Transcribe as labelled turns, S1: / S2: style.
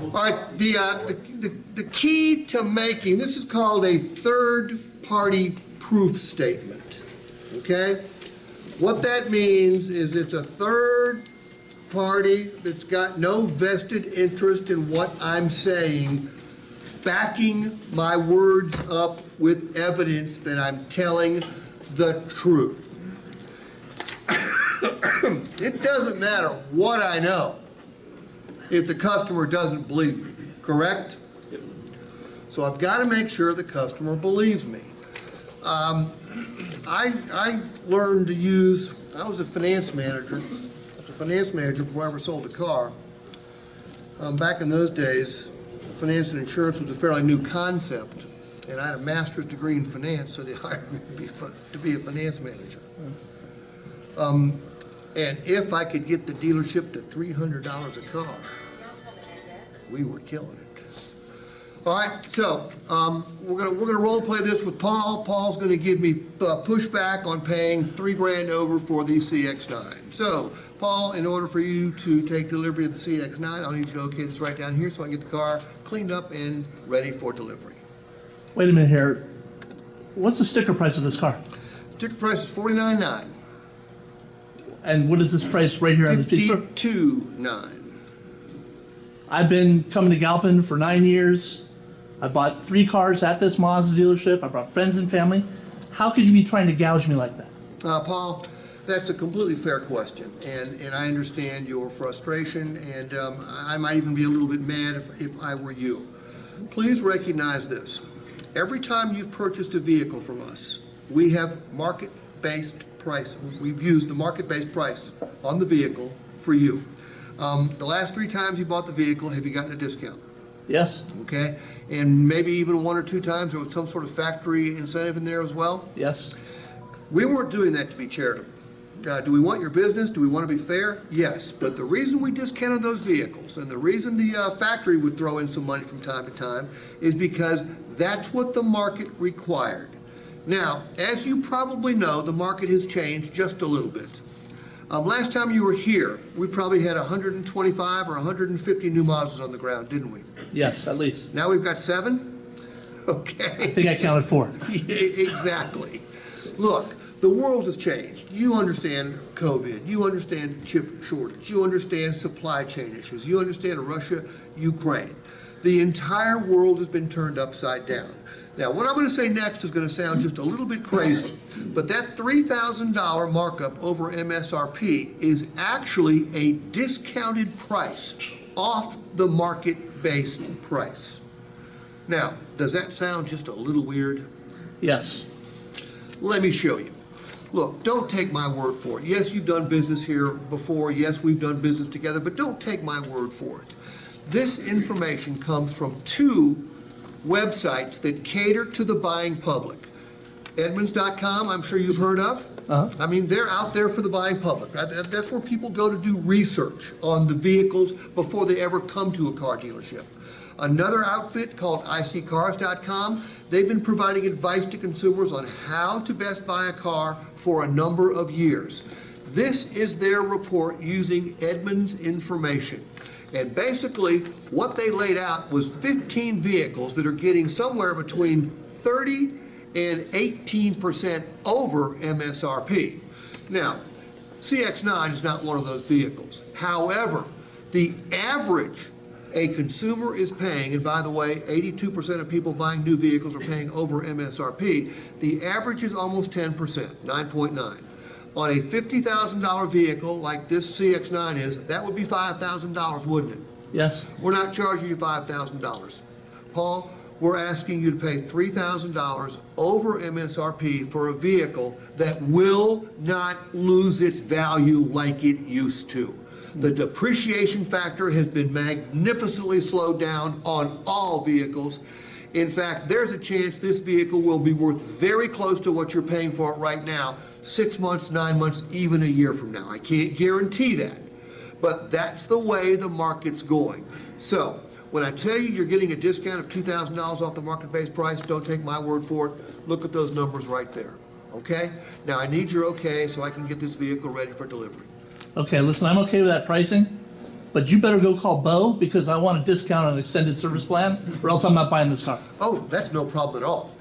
S1: All right, the key to making, this is called a third-party proof statement, okay? What that means is it's a third party that's got no vested interest in what I'm saying, backing my words up with evidence that I'm telling the truth. It doesn't matter what I know if the customer doesn't believe me, correct?
S2: Yep.
S1: So I've got to make sure the customer believes me. I learned to use, I was a finance manager. Before I ever sold a car. Back in those days, finance and insurance was a fairly new concept, and I had a master's degree in finance, so they hired me to be a finance manager. And if I could get the dealership to $300 a car, we were killing it. All right, so we're gonna role play this with Paul. Paul's gonna give me pushback on paying $3,000 over for the CX-9. So, Paul, in order for you to take delivery of the CX-9, I'll need you to okay this right down here so I can get the car cleaned up and ready for delivery.
S2: Wait a minute here. What's the sticker price of this car?
S1: Sticker price is $49,900.
S2: And what is this price right here on this piece?
S1: $52,900.
S2: I've been coming to Galpin for 9 years. I bought 3 cars at this Mazda dealership. I brought friends and family. How could you be trying to gouge me like that?
S1: Paul, that's a completely fair question, and I understand your frustration, and I might even be a little bit mad if I were you. Please recognize this. Every time you've purchased a vehicle from us, we have market-based price. We've used the market-based price on the vehicle for you. The last 3 times you bought the vehicle, have you gotten a discount?
S2: Yes.
S1: Okay, and maybe even 1 or 2 times there was some sort of factory incentive in there as well?
S2: Yes.
S1: We weren't doing that to be charitable. Do we want your business? Do we want to be fair? Yes, but the reason we discounted those vehicles and the reason the factory would throw in some money from time to time is because that's what the market required. Now, as you probably know, the market has changed just a little bit. Last time you were here, we probably had 125 or 150 new Mazdas on the ground, didn't we?
S2: Yes, at least.
S1: Now we've got 7? Okay.
S2: I think I counted 4.
S1: Exactly. Look, the world has changed. You understand COVID. You understand chip shortage. You understand supply chain issues. You understand Russia, Ukraine. The entire world has been turned upside down. Now, what I'm going to say next is going to sound just a little bit crazy, but that $3,000 markup over MSRP is actually a discounted price off the market-based price. Now, does that sound just a little weird?
S2: Yes.
S1: Let me show you. Look, don't take my word for it. Yes, you've done business here before. Yes, we've done business together, but don't take my word for it. This information comes from 2 websites that cater to the buying public. Edmunds.com, I'm sure you've heard of. I mean, they're out there for the buying public. That's where people go to do research on the vehicles before they ever come to a car dealership. Another outfit called ICCars.com, they've been providing advice to consumers on how to best buy a car for a number of years. This is their report using Edmunds information. And basically, what they laid out was 15 vehicles that are getting somewhere between 30 and 18% over MSRP. Now, CX-9 is not one of those vehicles. However, the average a consumer is paying, and by the way, 82% of people buying new vehicles are paying over MSRP, the average is almost 10%, 9.9. On a $50,000 vehicle like this CX-9 is, that would be $5,000, wouldn't it?
S2: Yes.
S1: We're not charging you $5,000. Paul, we're asking you to pay $3,000 over MSRP for a vehicle that will not lose its value like it used to. The depreciation factor has been magnificently slowed down on all vehicles. In fact, there's a chance this vehicle will be worth very close to what you're paying for it right now, 6 months, 9 months, even a year from now. I can't guarantee that, but that's the way the market's going. So when I tell you you're getting a discount of $2,000 off the market-based price, don't take my word for it. Look at those numbers right there, okay? Now I need your okay so I can get this vehicle ready for delivery.
S2: Okay, listen, I'm okay with that pricing. but you better go call Bo because I want a discount on an extended service plan, or else I'm not buying this car.
S1: Oh, that's no problem at all.